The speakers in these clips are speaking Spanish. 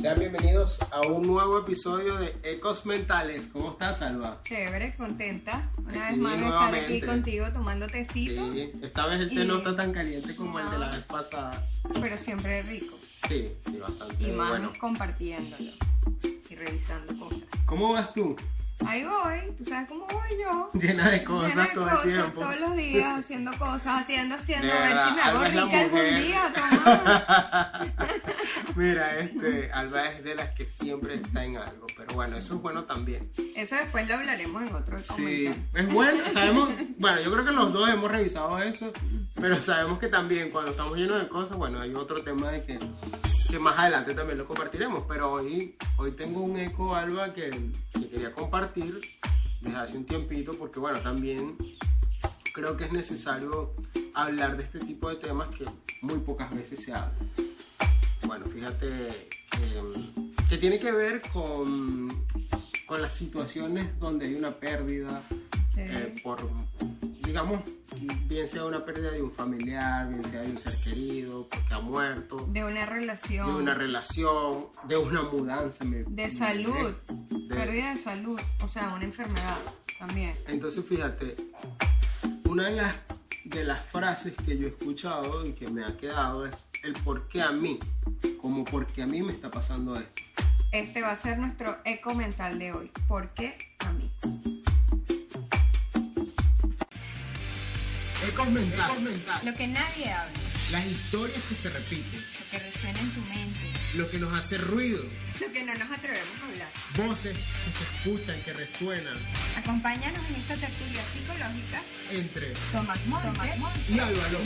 Sean bienvenidos a un nuevo episodio de Ecos Mentales. ¿Cómo estás, Alba? Chévere, contenta. Una Aquí vez más de estar nuevamente. aquí contigo tomando tecito. Sí, esta vez el té no está tan caliente como el de la No. vez pasada. Pero siempre rico. Sí, bastante Y más bueno. compartiéndolo y revisando cosas. ¿Cómo vas tú? Ahí voy, tú sabes cómo voy yo. Llena de cosas Llena de todo cosas, el tiempo. todos los días, haciendo cosas, haciendo, De a ver verdad, si me hago Alba es la rica algún mujer. día, Tomás. Mira, Alba es de las que siempre está en algo, pero bueno, eso es bueno también. Eso después lo hablaremos en otro Sí, comentario. es bueno, sabemos, bueno, yo creo que los dos hemos revisado eso, pero sabemos que también cuando estamos llenos de cosas, bueno, hay otro tema de que más adelante también lo compartiremos, pero hoy tengo un eco, Alba, que quería compartir desde hace un tiempito, porque bueno, también creo que es necesario hablar de este tipo de temas que muy pocas veces se habla. Bueno, fíjate que tiene que ver con las situaciones donde hay una pérdida, Sí. digamos, bien sea una pérdida de un familiar, bien sea de un ser querido, porque ha muerto, De una relación. de una relación, de una mudanza. De salud. de- Pérdida de salud. O sea, una enfermedad también. Entonces, fíjate, una de las frases que yo he escuchado y que me ha quedado es el por qué a mí, como por qué a mí me está pasando esto. Este va a ser nuestro eco mental de hoy. ¿Por qué a mí? Ecos mentales. Lo que nadie habla, Las historias que se repiten, lo que resuena en tu mente, lo que nos hace ruido, lo que no nos atrevemos a hablar. voces que se escuchan, que resuenan Acompáñanos en esta tertulia psicológica. entre Tomás Montes. y Álvaro.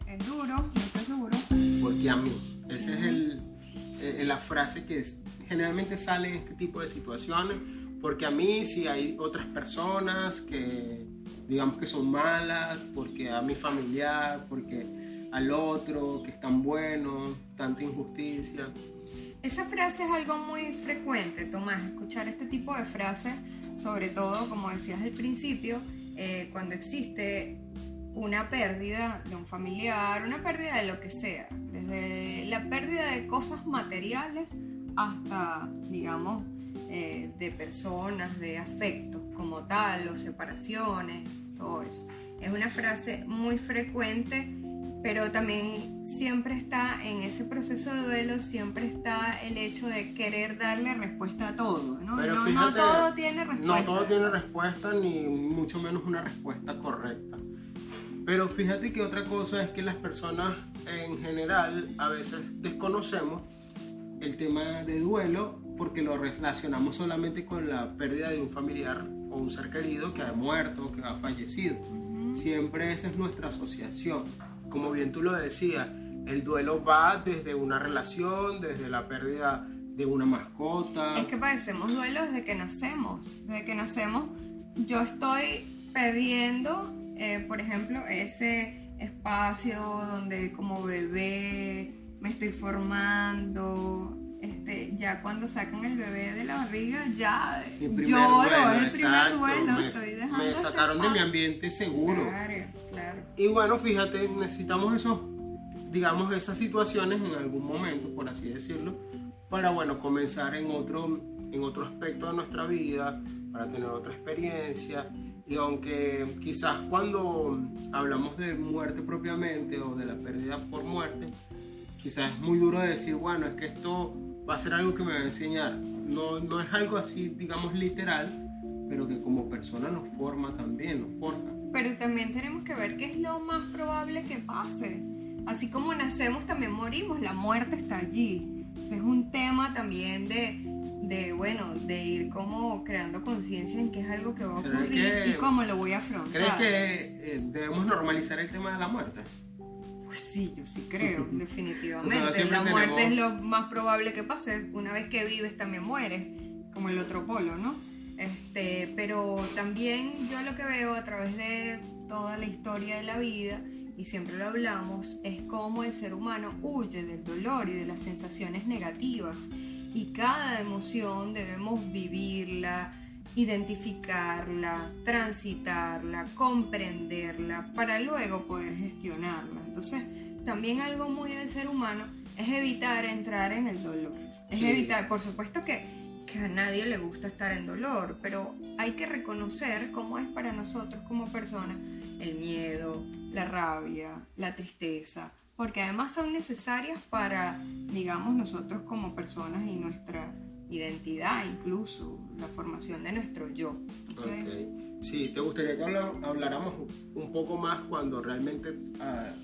Es duro, eso es duro. Porque a mí, esa es la frase que generalmente sale en este tipo de situaciones, porque a mí si hay otras personas que digamos que son malas, porque a mi familiar, porque al otro que es tan bueno, tanta injusticia. Esa frase es algo muy frecuente, Tomás, escuchar este tipo de frases, sobre todo, como decías al principio, cuando existe una pérdida de un familiar, una pérdida de lo que sea, desde la pérdida de cosas materiales hasta, digamos, de personas, de afectos como tal, o separaciones, todo eso. Es una frase muy frecuente, pero también siempre está en ese proceso de duelo, siempre está el hecho de querer darle respuesta a todo, ¿no? Pero No fíjate, todo tiene respuesta. No todo tiene respuesta, ni mucho menos una respuesta correcta. Pero fíjate que otra cosa es que las personas en general a veces desconocemos el tema de duelo porque lo relacionamos solamente con la pérdida de un familiar o un ser querido que ha muerto, que ha fallecido. Siempre esa es nuestra asociación. Como bien tú lo decías, el duelo va desde una relación, desde la pérdida de una mascota. Es que padecemos duelo desde que nacemos. Desde que nacemos yo estoy perdiendo, por ejemplo, ese espacio donde como bebé me estoy formando. Ya cuando sacan el bebé de la barriga, ya Mi primer lloro, duelo, es el primer exacto. duelo, estoy dejando Me este sacaron de mi espacio. ambiente seguro. Claro. Y bueno, fíjate, necesitamos digamos, esas situaciones en algún momento, por así decirlo, para, bueno, comenzar en otro aspecto de nuestra vida, para tener otra experiencia. Y aunque quizás cuando hablamos de muerte propiamente o de la pérdida por muerte, quizás es muy duro de decir, bueno, es que esto va a ser algo que me va a enseñar. No es algo así, digamos, literal, pero que como persona nos forma también, nos forja. Pero también tenemos que ver qué es lo más probable que pase. Así como nacemos, también morimos. La muerte está allí. Ese es un tema también de ir como creando conciencia en qué es algo que va a ocurrir y cómo lo voy a afrontar. ¿Crees que debemos normalizar el tema de la muerte? Pues sí, yo sí creo, definitivamente. O sea, siempre La muerte tenemos- es lo más probable que pase. Una vez que vives también mueres, como el otro polo, ¿no? Pero también yo lo que veo a través de toda la historia de la vida, y siempre lo hablamos, es cómo el ser humano huye del dolor y de las sensaciones negativas. Y cada emoción debemos vivirla, identificarla, transitarla, comprenderla, para luego poder gestionarla. Entonces, también algo muy del ser humano es evitar entrar en el dolor. Es Sí. evitar, por supuesto que a nadie le gusta estar en dolor, pero hay que reconocer cómo es para nosotros como personas el miedo, la rabia, la tristeza, porque además son necesarias para, digamos, nosotros como personas y nuestra identidad, incluso la formación de nuestro yo. ¿Okay? Ok. Sí, ¿te gustaría que habláramos un poco más cuando realmente,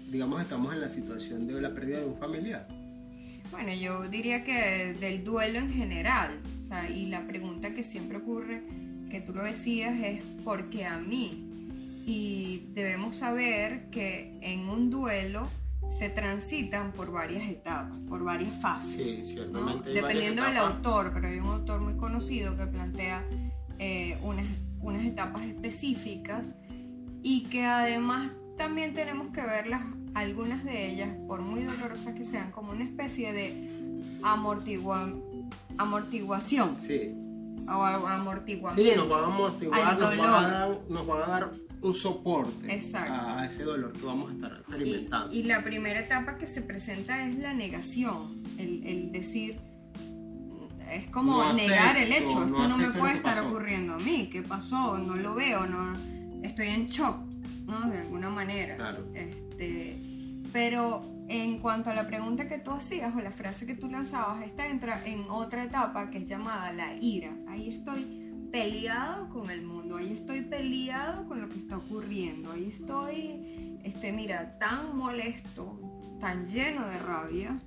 digamos, estamos en la situación de la pérdida de un familiar? Bueno, yo diría que del duelo en general, o sea, y la pregunta que siempre ocurre, que tú lo decías, es ¿por qué a mí? Y debemos saber que en un duelo se transitan por varias etapas, por varias fases. Sí, ciertamente. ¿No? Dependiendo del autor, pero hay un autor muy conocido que plantea unas etapas específicas y que además también tenemos que verlas, algunas de ellas, por muy dolorosas que sean, como una especie de amortiguación. Sí. O amortiguamiento. Sí, nos van a amortiguar, al dolor. nos van a dar un soporte. Exacto. A ese dolor que vamos a estar experimentando. Y la primera etapa que se presenta es la negación, el decir, es como No negar acepto, el hecho, no esto no me acepto puede lo que estar pasó. ocurriendo a mí, ¿qué pasó? No lo veo, no, estoy en shock, ¿no? De alguna manera. Claro. Pero en cuanto a la pregunta que tú hacías o la frase que tú lanzabas, esta entra en otra etapa que es llamada la ira. Ahí estoy peleado con el mundo, ahí estoy peleado con lo que está ocurriendo, ahí estoy, mira, tan molesto, tan lleno de rabia,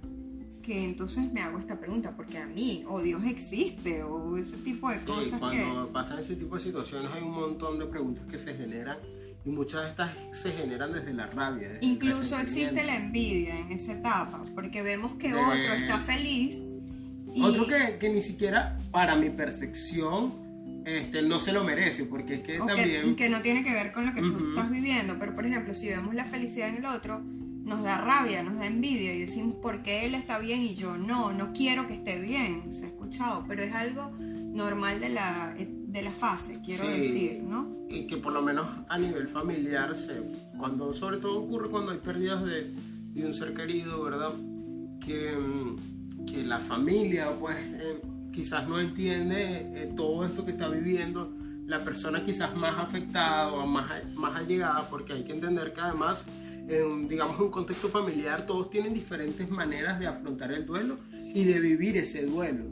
que entonces me hago esta pregunta, porque a mí, o Dios existe, o ese tipo de Sí, cosas cuando pasan ese tipo de situaciones hay un montón de preguntas que se generan y muchas de estas se generan desde la rabia. Desde el incluso existe resentimiento. la envidia en esa etapa, porque vemos que De- otro está feliz y Otro que ni siquiera para mi percepción no se lo merece, porque es que o también... que no tiene que ver con lo que tú Ujú. estás viviendo, pero por ejemplo, si vemos la felicidad en el otro, nos da rabia, nos da envidia y decimos, ¿por qué él está bien y yo no? No quiero que esté bien, se ha escuchado, pero es algo normal de la fase, quiero Sí. decir, ¿no? Y que por lo menos a nivel familiar, sobre todo ocurre cuando hay pérdidas de un ser querido, ¿verdad? Que la familia, pues, quizás no entiende todo esto que está viviendo la persona quizás más afectada o más allegada, porque hay que entender que además, digamos, en un contexto familiar, todos tienen diferentes maneras de afrontar el duelo y de vivir ese duelo.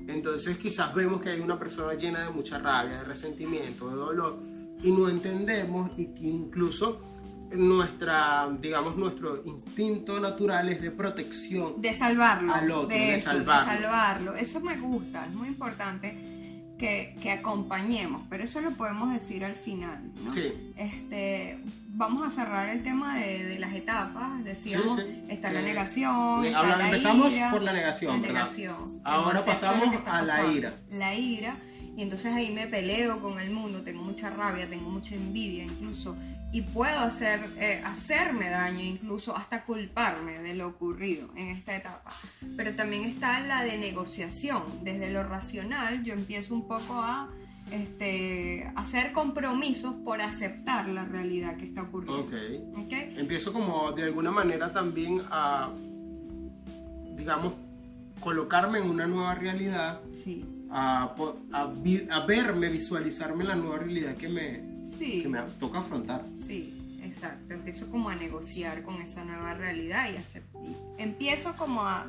Entonces quizás vemos que hay una persona llena de mucha rabia, de resentimiento, de dolor, y no entendemos, y que incluso nuestro instinto natural es de protección. De salvarlo, Al otro, de eso, salvarlo. de salvarlo. Eso me gusta, es muy importante que acompañemos, pero eso lo podemos decir al final, ¿no? Sí. Vamos a cerrar el tema de las etapas, decíamos, Sí, sí. está la negación, está la empezamos ira, por la negación, la ¿verdad? negación. Ahora No acepto pasamos lo que está a la pasando. ira. La ira, y entonces ahí me peleo con el mundo, tengo mucha rabia, tengo mucha envidia incluso, y puedo hacerme daño, incluso hasta culparme de lo ocurrido en esta etapa. Pero también está la de negociación. Desde lo racional yo empiezo un poco a hacer compromisos por aceptar la realidad que está ocurriendo. Ok. ¿Okay? Empiezo como de alguna manera también a, digamos, colocarme en una nueva realidad, Sí. a verme, visualizarme en la nueva realidad que me toca afrontar. Sí, exacto. Empiezo como a negociar con esa nueva realidad y empiezo como a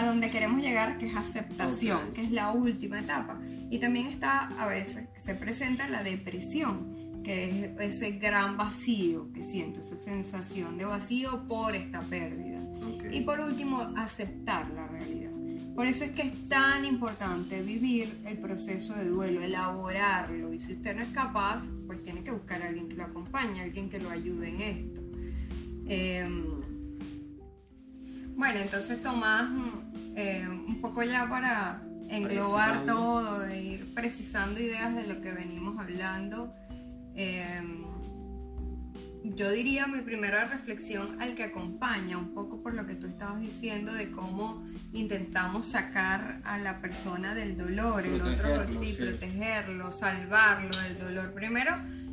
donde queremos llegar, que es aceptación, Ok. que es la última etapa. Y también está, a veces, se presenta la depresión, que es ese gran vacío que siento, esa sensación de vacío por esta pérdida. Okay. Y por último, aceptar la realidad. Por eso es que es tan importante vivir el proceso de duelo, elaborarlo. Y si usted no es capaz, pues tiene que buscar a alguien que lo acompañe, alguien que lo ayude en esto. Bueno, entonces Tomás, un poco ya para englobar Precisando. todo e ir precisando ideas de lo que venimos hablando, yo diría mi primera reflexión al que acompaña, un poco por lo que tú estabas diciendo de cómo intentamos sacar a la persona del dolor, el otro Protegerlo, sí, sí. protegerlo, salvarlo del dolor. Primero,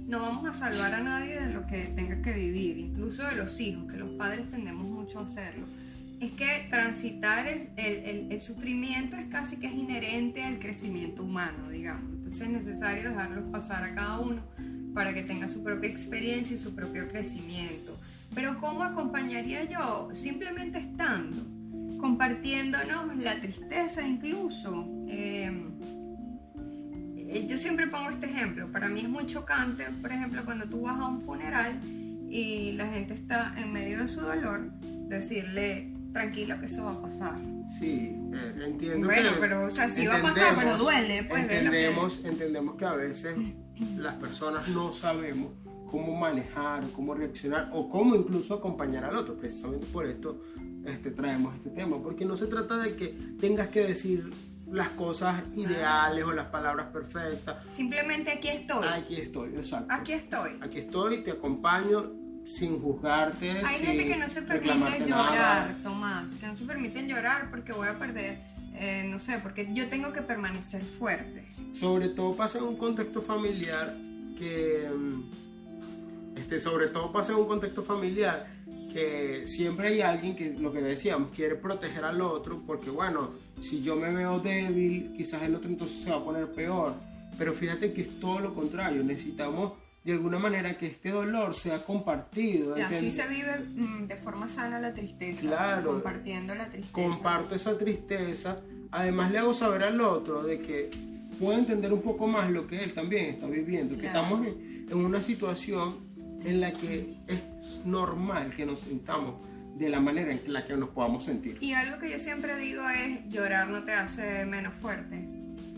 no vamos a salvar a nadie de lo que tenga que vivir, incluso de los hijos, que los padres tendemos mucho a hacerlo. es que transitar el sufrimiento es casi que es inherente al crecimiento humano, digamos. Entonces es necesario dejarlos pasar a cada uno para que tenga su propia experiencia y su propio crecimiento. Pero ¿cómo acompañaría yo? Simplemente estando, compartiéndonos la tristeza incluso. Yo siempre pongo este ejemplo. Para mí es muy chocante, por ejemplo, cuando tú vas a un funeral y la gente está en medio de su dolor, decirle, tranquilo que eso va a pasar. Sí, entiendo. Bueno, pero o sea, sí va a pasar, pero duele. Pues, entendemos que a veces las personas no sabemos cómo manejar, cómo reaccionar o cómo incluso acompañar al otro. Precisamente por esto traemos este tema, porque no se trata de que tengas que decir las cosas ideales o las palabras perfectas. Simplemente aquí estoy. Aquí estoy, exacto. Aquí estoy. Aquí estoy, te acompaño sin juzgarte. Hay gente que no se permite llorar, Tomás, que no se permiten llorar porque voy a perder, no sé, porque yo tengo que permanecer fuerte. Sobre todo pasa en un contexto familiar que siempre hay alguien que, lo que decíamos, quiere proteger al otro porque, bueno, si yo me veo débil, quizás el otro entonces se va a poner peor. Pero fíjate que es todo lo contrario, necesitamos de alguna manera que este dolor sea compartido. Y así se vive de forma sana la tristeza. Claro. Compartiendo la tristeza. Comparto esa tristeza. Además le hago saber al otro de que puedo entender un poco más lo que él también está viviendo. Que estamos en una situación en la que es normal que nos sintamos de la manera en la que nos podamos sentir. Y algo que yo siempre digo es, llorar no te hace menos fuerte.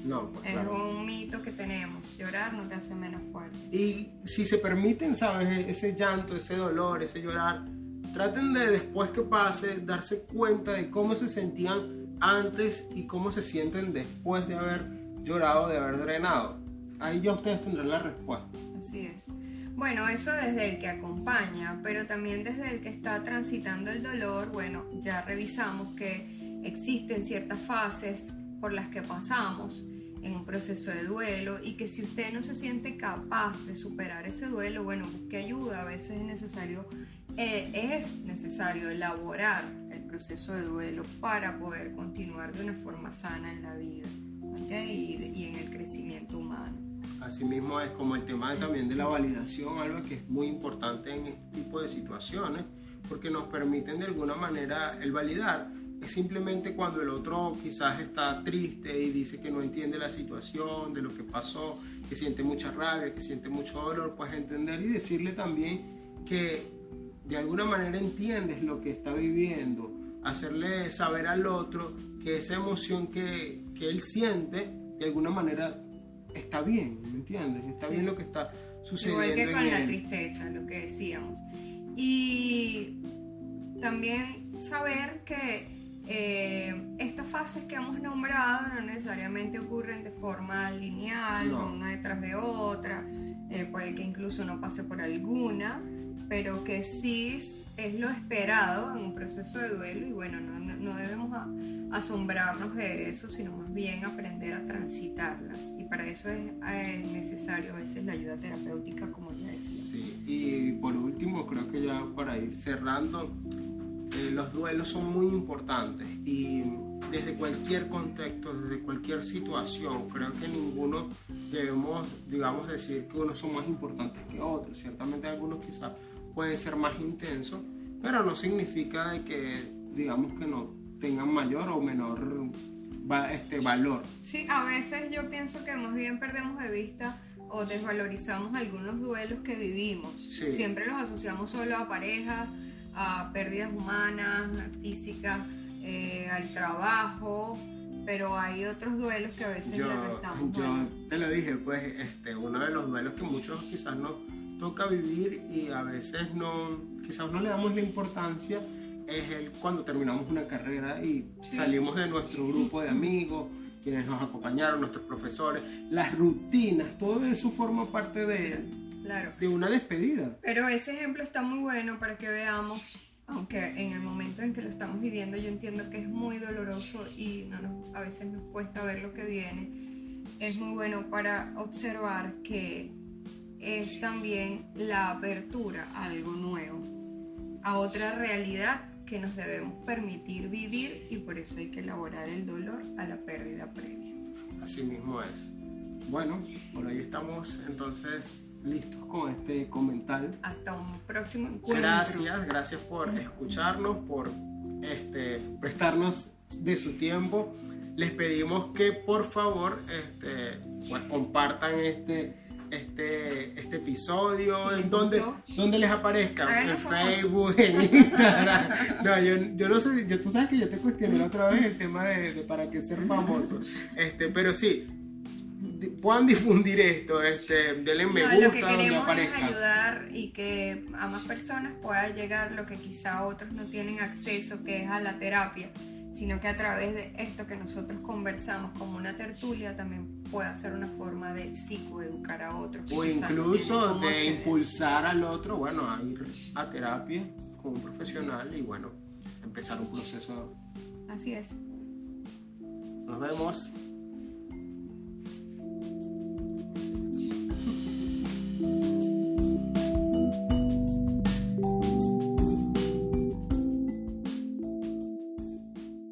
No, pues, es claro. un mito que tenemos, llorar no te hace menos fuerte. Y si se permiten, ¿sabes? Ese llanto, ese dolor, ese llorar, traten de después que pase, darse cuenta de cómo se sentían antes y cómo se sienten después de haber llorado, de haber drenado. Ahí ya ustedes tendrán la respuesta. Así es. Bueno, eso desde el que acompaña, pero también desde el que está transitando el dolor. Bueno, ya revisamos que existen ciertas fases por las que pasamos en un proceso de duelo y que si usted no se siente capaz de superar ese duelo, bueno, busque ayuda. A veces es necesario elaborar el proceso de duelo para poder continuar de una forma sana en la vida, ¿okay? Y en el crecimiento humano. Asimismo es como el tema también de la validación, algo que es muy importante en este tipo de situaciones, porque nos permiten de alguna manera el validar. Es simplemente cuando el otro quizás está triste y dice que no entiende la situación, de lo que pasó, que siente mucha rabia, que siente mucho dolor, pues entender y decirle también que de alguna manera entiendes lo que está viviendo, hacerle saber al otro que esa emoción que él siente de alguna manera está bien, ¿me entiendes? Está bien lo que está sucediendo. Igual que con la él. tristeza, lo que decíamos. Y también saber que estas fases que hemos nombrado no necesariamente ocurren de forma lineal, No. una detrás de otra, puede que incluso no pase por alguna, pero que sí es lo esperado en un proceso de duelo y bueno, no debemos asombrarnos de eso, sino más bien aprender a transitarlas y para eso es necesario a veces la ayuda terapéutica, como ya decía. Sí, y por último, creo que ya para ir cerrando, los duelos son muy importantes y desde cualquier contexto, desde cualquier situación, creo que ninguno debemos, digamos, decir que unos son más importantes que otros. Ciertamente algunos quizás pueden ser más intensos, pero no significa de que, digamos, que no tengan mayor o menor valor. Sí, a veces yo pienso que más bien perdemos de vista o desvalorizamos algunos duelos que vivimos. Sí. Siempre los asociamos solo a parejas, a pérdidas humanas, físicas, al trabajo, pero hay otros duelos que a veces le restamos. Yo te lo dije, pues uno de los duelos que muchos quizás nos toca vivir y a veces quizás no le damos la importancia es cuando terminamos una carrera y salimos de nuestro grupo de amigos, quienes nos acompañaron, nuestros profesores, las rutinas, todo eso forma parte de una despedida. Pero ese ejemplo está muy bueno para que veamos, aunque en el momento en que lo estamos viviendo yo entiendo que es muy doloroso y a veces nos cuesta ver lo que viene, es muy bueno para observar que es también la apertura a algo nuevo, a otra realidad que nos debemos permitir vivir y por eso hay que elaborar el dolor a la pérdida previa. Así mismo es. Bueno, por ahí estamos entonces listos con este comentario. Hasta un próximo encuentro. Gracias por escucharnos, por prestarnos de su tiempo. Les pedimos que por favor pues compartan este episodio, Sí, en donde les aparezca, Háganlo en famoso. Facebook, en Instagram. No, yo no sé, tú sabes que yo te cuestioné la otra vez el tema de para qué ser famoso, pero sí, puedan difundir esto, denle me No, gusta lo que donde queremos es aparezca. ayudar y que a más personas pueda llegar lo que quizá otros no tienen acceso, que es a la terapia, sino que a través de esto que nosotros conversamos como una tertulia también pueda ser una forma de psicoeducar a otros. que O quizás no incluso tienen cómo de acceder. impulsar al otro, bueno, a ir a terapia con un profesional y bueno, empezar un proceso. Así es. Nos vemos.